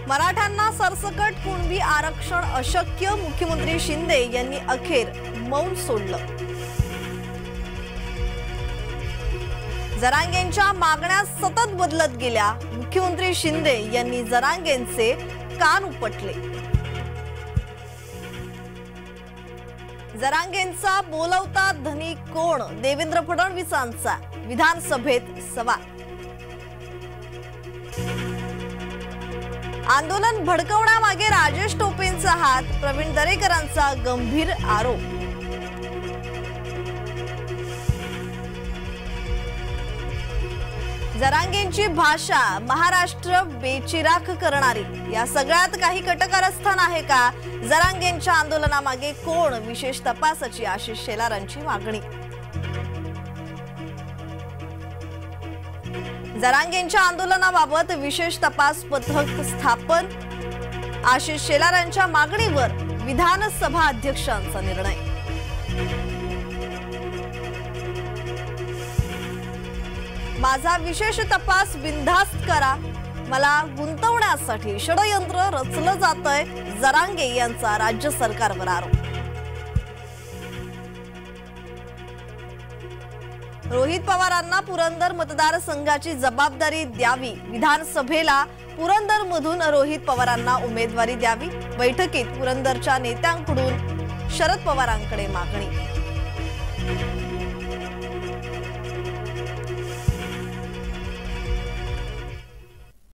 मराठ्यांना सरसकट कुणबी आरक्षण अशक्य, मुख्यमंत्री शिंदे यांनी अखेर मौन सोडलं। जरांगेंच्या मागण्या सतत बदलत गेल्या, मुख्यमंत्री शिंदे यांनी जरांगेंचे कान उपटले। जरांगेंचा बोलवता धनी कोण, देवेंद्र फडणवीसांचा विधानसभेत सवाल। आंदोलन भडकवण्यामागे राजेश टोपेंचा हात, प्रवीण दरेकरांचा गंभीर आरोप। जरांगेंची भाषा महाराष्ट्र बेचिराख करणारी, या सगळ्यात काही कटकारस्थान आहे का? जरांगेंच्या आंदोलनामागे कोण, विशेष तपासाची आशिष शेलारांची मागणी। जरांगेंच्या आंदोलनाबाबत विशेष तपास पथक स्थापन, आशिष शेलारांच्या मागणीवर विधानसभा अध्यक्षांचा निर्णय। माझा विशेष तपास बिनधास्त करा, मला गुंतवण्यासाठी षडयंत्र रचलं जातंय, जरांगे यांचा राज्य सरकारवर आरोप। रोहित पवारांना पुरंदर मतदारसंघाची जबाबदारी द्यावी, विधानसभेला पुरंदरमधून रोहित पवारांना उमेदवारी द्यावी। बैठकीत पुरंदरच्या नेत्यांकडून शरद पवारांकडे मागणी।